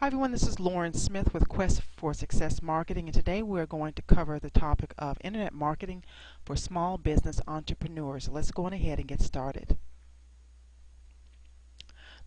Hi everyone, this is Lauren Smith with Quest for Success Marketing, and today we're going to cover the topic of internet marketing for small business entrepreneurs. So let's go on ahead and get started.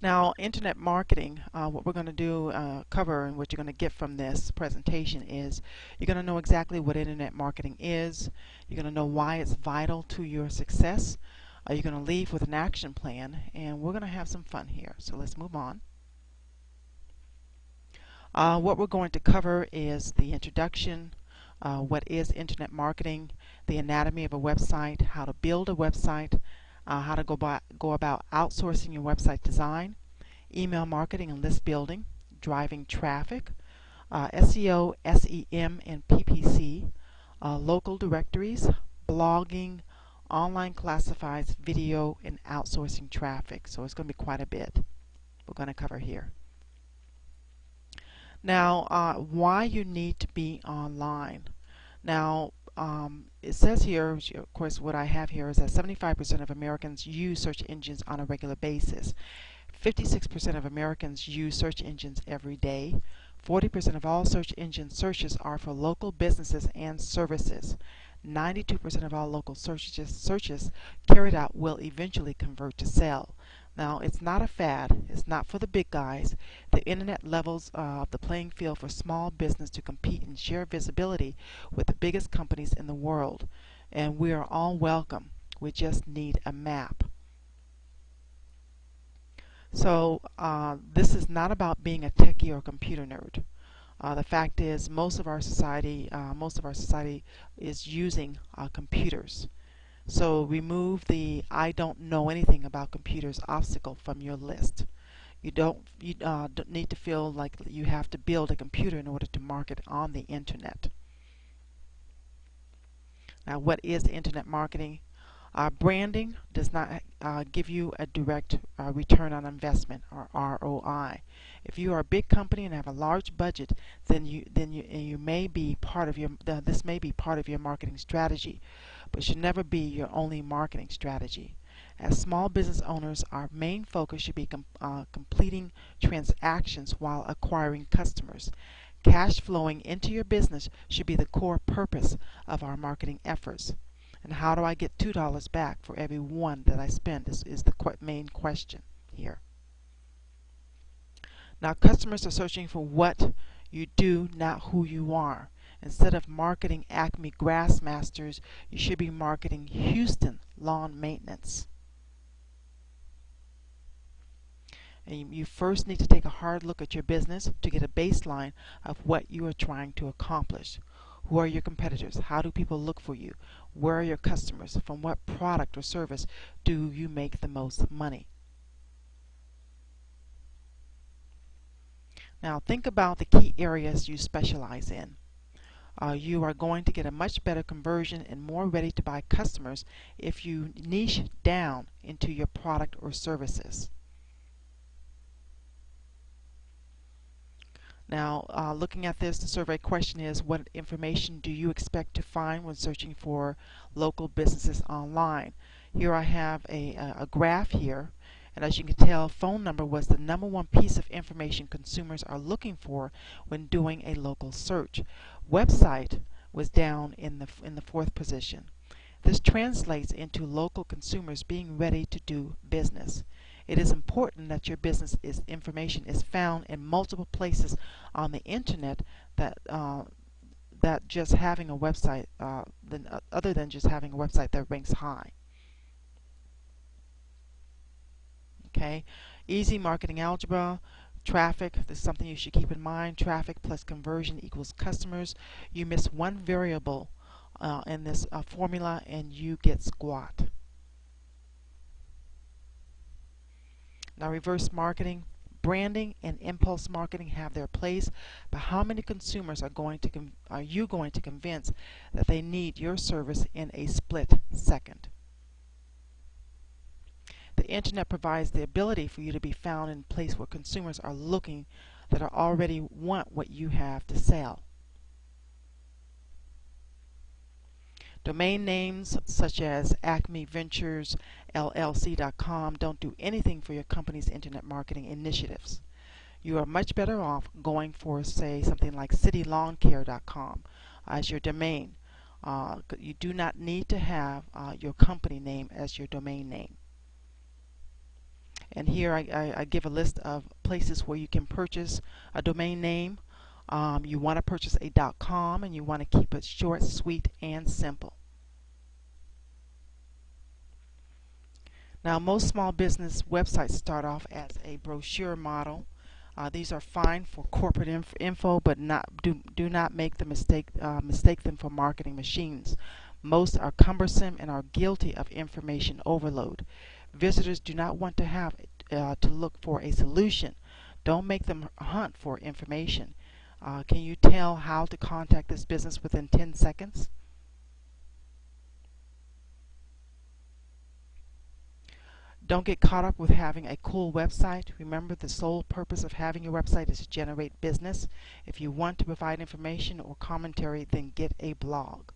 Now, internet marketing, what we're going to do, cover, and what you're going to get from this presentation is you're going to know exactly what internet marketing is. You're going to know why it's vital to your success. You're going to leave with an action plan, and we're going to have some fun here. So let's move on. What we're going to cover is the introduction, what is internet marketing, the anatomy of a website, how to build a website, how to go about outsourcing your website design, email marketing and list building, driving traffic, SEO, SEM, and PPC, local directories, blogging, online classifieds, video, and outsourcing traffic. So it's going to be quite a bit we're going to cover here. Now, why you need to be online. Now, it says here, of course, what I have here is that 75% of Americans use search engines on a regular basis. 56% of Americans use search engines every day. 40% of all search engine searches are for local businesses and services. 92% of all local searches carried out will eventually convert to sell. Now, it's not a fad. It's not for the big guys. The internet levels the playing field for small business to compete and share visibility with the biggest companies in the world. And we are all welcome. We just need a map. So this is not about being a techie or computer nerd. The fact is, most of our society is using computers. So remove the "I don't know anything about computers" obstacle from your list. You don't need to feel like you have to build a computer in order to market on the internet. Now, what is internet marketing? Branding does not give you a direct return on investment, or ROI. If you are a big company and have a large budget, then you may be part of your this may be part of your marketing strategy, but should never be your only marketing strategy. As small business owners, our main focus should be completing transactions while acquiring customers. Cash flowing into your business should be the core purpose of our marketing efforts. And how do I get $2 back for every one that I spend is the main question here. Now, customers are searching for what you do, not who you are. Instead of marketing Acme Grassmasters, you should be marketing Houston Lawn Maintenance. And you first need to take a hard look at your business to get a baseline of what you are trying to accomplish. Who are your competitors? How do people look for you? Where are your customers? From what product or service do you make the most money? Now, think about the key areas you specialize in. You are going to get a much better conversion and more ready to buy customers if you niche down into your product or services. Now, looking at this, the survey question is, what information do you expect to find when searching for local businesses online? Here I have a graph here, and as you can tell, phone number was the #1 piece of information consumers are looking for when doing a local search. Website was down in the 4th position. This translates into local consumers being ready to do business. It is important that your business information is found in multiple places on the internet that just having a website, other than just having a website that ranks high. Okay, easy marketing algebra. Traffic, this is something you should keep in mind. Traffic plus conversion equals customers. You miss one variable in this formula and you get squat. Now, reverse marketing, branding, and impulse marketing have their place, but how many consumers are you going to convince that they need your service in a split second? The internet provides the ability for you to be found in a place where consumers are looking that are already want what you have to sell. Domain names such as Acme Ventures LLC.com don't do anything for your company's internet marketing initiatives. You are much better off going for, say, something like citylawncare.com as your domain. You do not need to have your company name as your domain name. And here I give a list of places where you can purchase a domain name. You want to purchase a .com, and you want to keep it short, sweet, and simple. Now, most small business websites start off as a brochure model. These are fine for corporate info, but do not make the mistake them for marketing machines. Most are cumbersome and are guilty of information overload. Visitors do not want to have to look for a solution. Don't make them hunt for information. Can you tell how to contact this business within 10 seconds? Don't get caught up with having a cool website. Remember, the sole purpose of having your website is to generate business. If you want to provide information or commentary, then get a blog.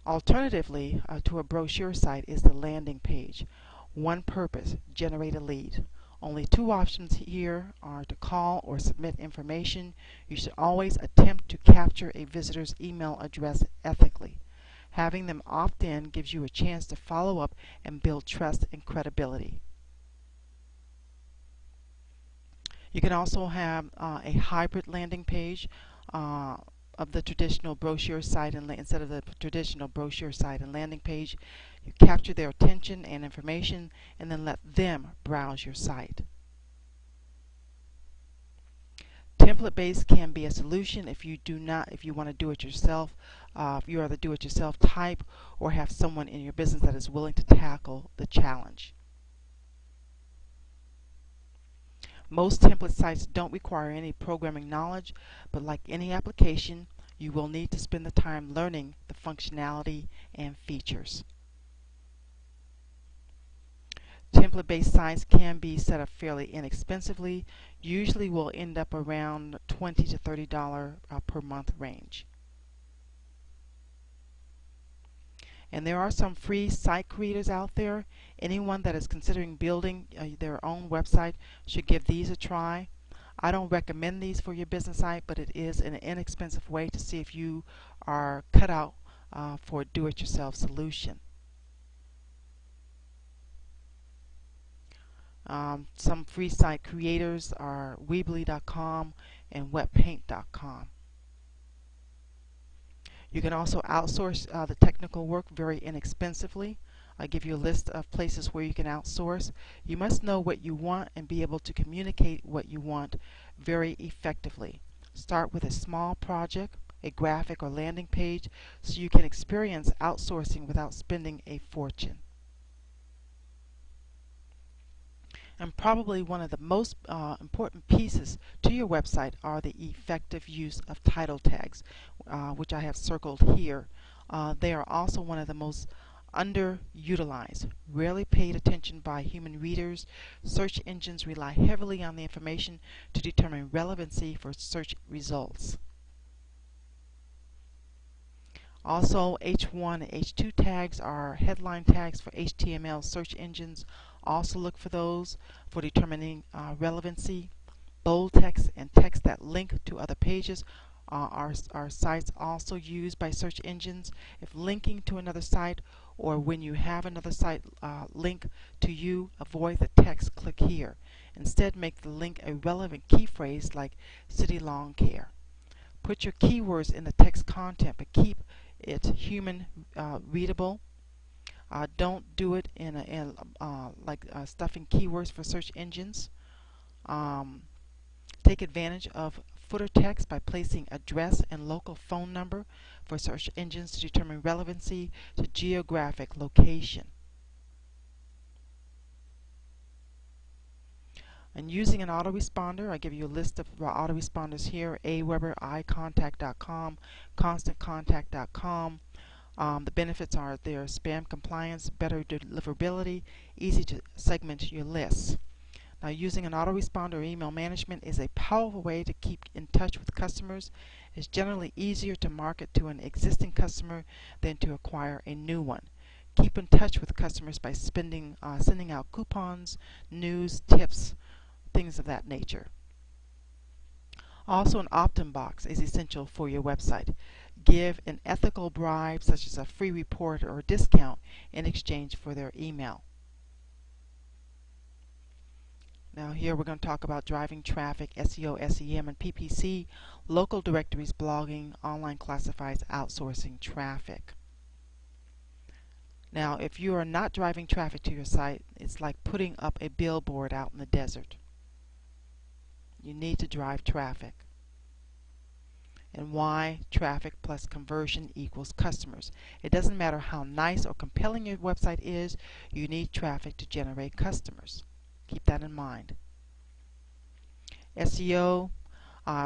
Alternatively to a brochure site is the landing page. One purpose: generate a lead. Only two options here are to call or submit information. You should always attempt to capture a visitor's email address ethically. Having them opt in gives you a chance to follow up and build trust and credibility. You can also have a hybrid landing page of the traditional brochure site, and instead of the traditional brochure site and landing page, you capture their attention and information and then let them browse your site. Template-based can be a solution if you want to do it yourself, if you are the do-it-yourself type, or have someone in your business that is willing to tackle the challenge. Most template sites don't require any programming knowledge, but like any application, you will need to spend the time learning the functionality and features. Template-based sites can be set up fairly inexpensively. Usually will end up around $20 to $30 per month range. And there are some free site creators out there. Anyone that is considering building their own website should give these a try. I don't recommend these for your business site, but it is an inexpensive way to see if you are cut out for a do-it-yourself solution. Some free site creators are Weebly.com and WebPaint.com. You can also outsource the technical work very inexpensively. I give you a list of places where you can outsource. You must know what you want and be able to communicate what you want very effectively. Start with a small project, a graphic or landing page, so you can experience outsourcing without spending a fortune. And probably one of the most important pieces to your website are the effective use of title tags, which I have circled here. They are also one of the most underutilized, rarely paid attention by human readers. Search engines rely heavily on the information to determine relevancy for search results. Also, H1 and H2 tags are headline tags for HTML search engines. Also look for those for determining relevancy. Bold text and text that link to other pages are sites also used by search engines. If linking to another site, or when you have another site link to you, avoid the text "click here." Instead, make the link a relevant key phrase like City Lawn Care. Put your keywords in the text content, but keep it human readable. Don't do it like stuffing keywords for search engines. Take advantage of footer text by placing address and local phone number for search engines to determine relevancy to geographic location. And using an autoresponder, I give you a list of autoresponders here: Aweber, iContact.com, ConstantContact.com. The benefits are their spam compliance, better deliverability, easy to segment your lists. Now, using an autoresponder or email management is a powerful way to keep in touch with customers. It's generally easier to market to an existing customer than to acquire a new one. Keep in touch with customers by sending out coupons, news, tips, things of that nature. Also, an opt-in box is essential for your website. Give an ethical bribe such as a free report or a discount in exchange for their email. Now here we're going to talk about driving traffic, SEO, SEM, and PPC, local directories, blogging, online classifieds, outsourcing traffic. Now if you are not driving traffic to your site, it's like putting up a billboard out in the desert. You need to drive traffic. And why? Traffic plus conversion equals customers. It doesn't matter how nice or compelling your website is, you need traffic to generate customers. Keep that in mind. SEO,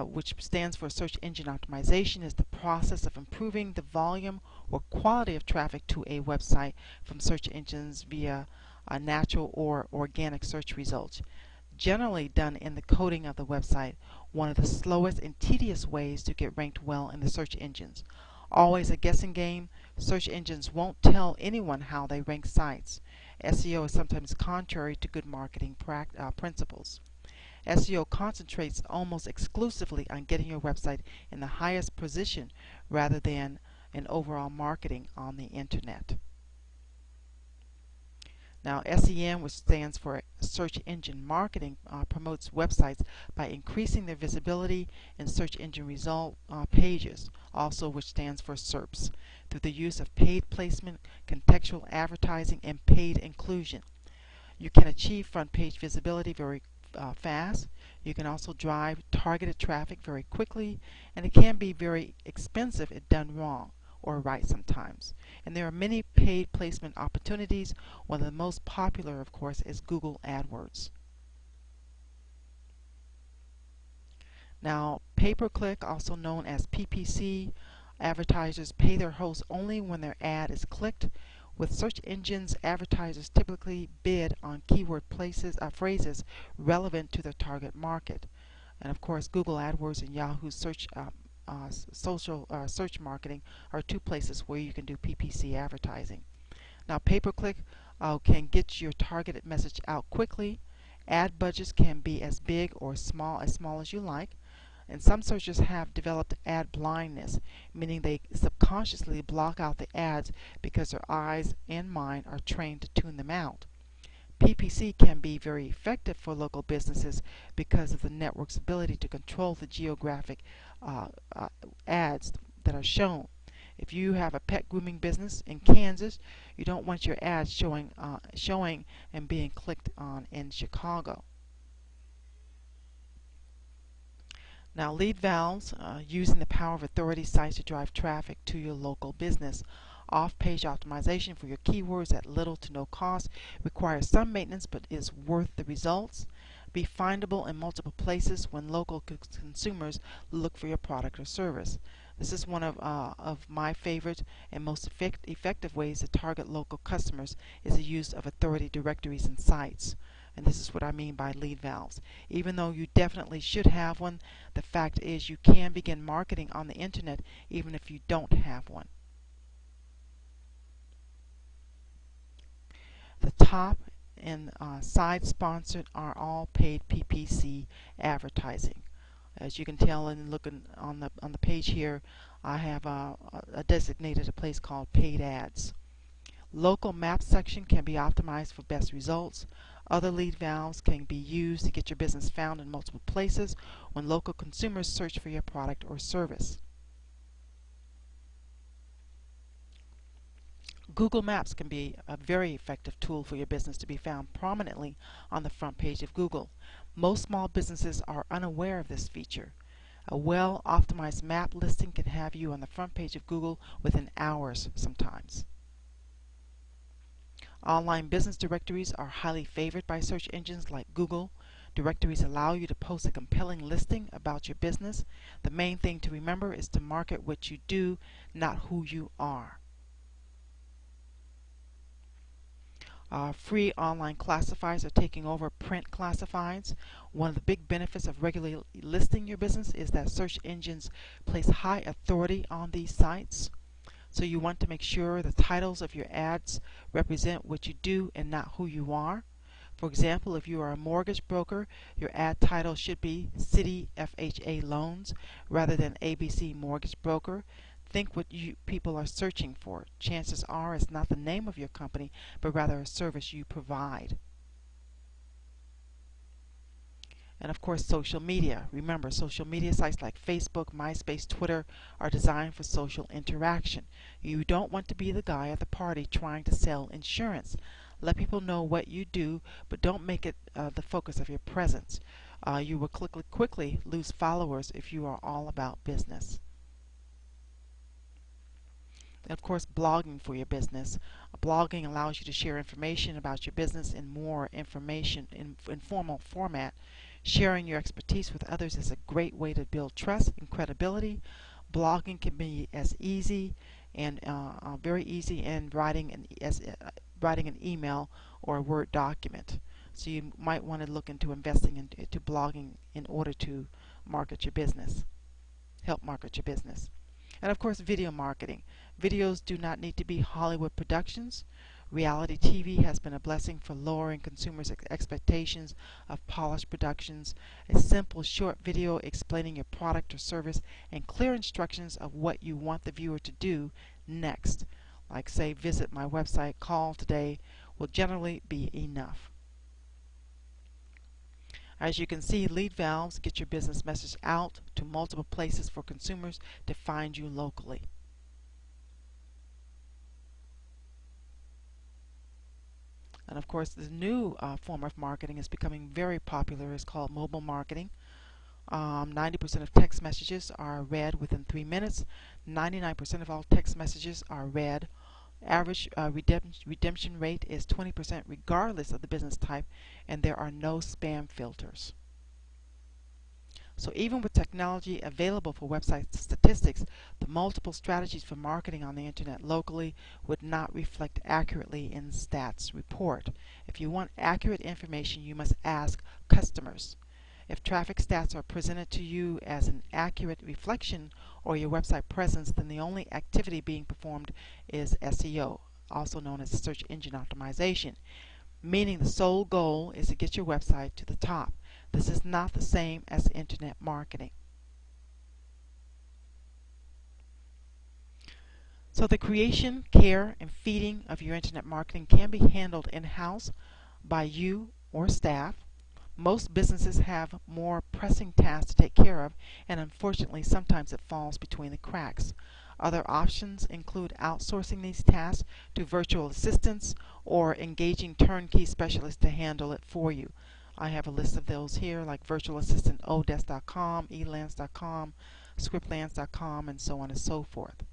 which stands for search engine optimization, is the process of improving the volume or quality of traffic to a website from search engines via natural or organic search results. Generally done in the coding of the website, one of the slowest and tedious ways to get ranked well in the search engines. Always a guessing game, search engines won't tell anyone how they rank sites. SEO is sometimes contrary to good marketing principles. SEO concentrates almost exclusively on getting your website in the highest position rather than in overall marketing on the internet. Now, SEM, which stands for Search Engine Marketing, promotes websites by increasing their visibility in search engine result pages, also which stands for SERPs, through the use of paid placement, contextual advertising, and paid inclusion. You can achieve front page visibility very fast. You can also drive targeted traffic very quickly, and it can be very expensive if done wrong or right sometimes. And there are many paid placement opportunities. One of the most popular, of course, is Google AdWords. Now, pay-per-click, also known as PPC, advertisers pay their hosts only when their ad is clicked. With search engines, advertisers typically bid on keyword phrases relevant to their target market. And of course, Google AdWords and Yahoo social search marketing are two places where you can do PPC advertising. Now, pay-per-click can get your targeted message out quickly. Ad budgets can be as big or small as you like. And some searchers have developed ad blindness, meaning they subconsciously block out the ads because their eyes and mind are trained to tune them out. PPC can be very effective for local businesses because of the network's ability to control the geographic ads that are shown. If you have a pet grooming business in Kansas, you don't want your ads showing and being clicked on in Chicago. Now, lead valves, using the power of authority sites to drive traffic to your local business. Off-page optimization for your keywords at little to no cost requires some maintenance but is worth the results. Be findable in multiple places when local consumers look for your product or service. This is one of my favorite and most effective ways to target local customers is the use of authority directories and sites. And this is what I mean by lead valves. Even though you definitely should have one, the fact is you can begin marketing on the internet even if you don't have one. The top and side sponsored are all paid PPC advertising. As you can tell and looking on the page here, I have designated a place called paid ads. Local map section can be optimized for best results. Other lead valves can be used to get your business found in multiple places when local consumers search for your product or service. Google Maps can be a very effective tool for your business to be found prominently on the front page of Google. Most small businesses are unaware of this feature. A well-optimized map listing can have you on the front page of Google within hours sometimes. Online business directories are highly favored by search engines like Google. Directories allow you to post a compelling listing about your business. The main thing to remember is to market what you do, not who you are. Free online classifieds are taking over print classifieds. One of the big benefits of regularly listing your business is that search engines place high authority on these sites. So you want to make sure the titles of your ads represent what you do and not who you are. For example, if you are a mortgage broker, your ad title should be City FHA Loans rather than ABC Mortgage Broker. Think what people are searching for. Chances are it's not the name of your company, but rather a service you provide. And of course, social media. Remember, social media sites like Facebook, MySpace, Twitter are designed for social interaction. You don't want to be the guy at the party trying to sell insurance. Let people know what you do, but don't make it the focus of your presence. You will quickly lose followers if you are all about business. And of course, blogging for your business. Blogging allows you to share information about your business in more information in informal format. Sharing your expertise with others is a great way to build trust and credibility. Blogging can be as easy and very easy in writing an email or a Word document. So you might want to look into investing into blogging in order to market your business, help market your business. And of course, video marketing. Videos do not need to be Hollywood productions. Reality TV has been a blessing for lowering consumers' expectations of polished productions. A simple short video explaining your product or service and clear instructions of what you want the viewer to do next, like say visit my website, call today, will generally be enough. As you can see, lead valves get your business message out to multiple places for consumers to find you locally. And of course, the new form of marketing is becoming very popular. It's called mobile marketing. 90% of text messages are read within 3 minutes. 99% of all text messages are read. Average redemption rate is 20% regardless of the business type, and there are no spam filters. So even with technology available for website statistics, the multiple strategies for marketing on the internet locally would not reflect accurately in stats report. If you want accurate information, you must ask customers. If traffic stats are presented to you as an accurate reflection or your website presence, then the only activity being performed is SEO, also known as search engine optimization, meaning the sole goal is to get your website to the top. This is not the same as internet marketing. So the creation, care, and feeding of your internet marketing can be handled in-house by you or staff. Most businesses have more pressing tasks to take care of, and unfortunately sometimes it falls between the cracks. Other options include outsourcing these tasks to virtual assistants or engaging turnkey specialists to handle it for you. I have a list of those here, like virtual assistant Odesk.com, Elance.com, Scriptlance.com, and so on and so forth.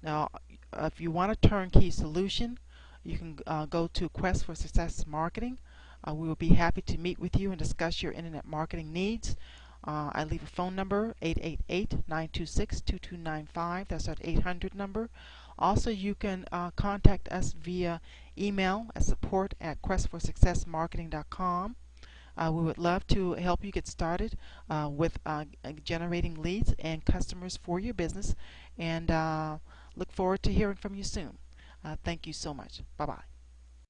Now, if you want a turnkey solution, you can go to Quest for Success Marketing. We will be happy to meet with you and discuss your internet marketing needs. I leave a phone number, 888-926-2295. That's our 800 number. Also, you can contact us via email at support@questforsuccessmarketing.com. We would love to help you get started with generating leads and customers for your business, and look forward to hearing from you soon. Thank you so much. Bye-bye.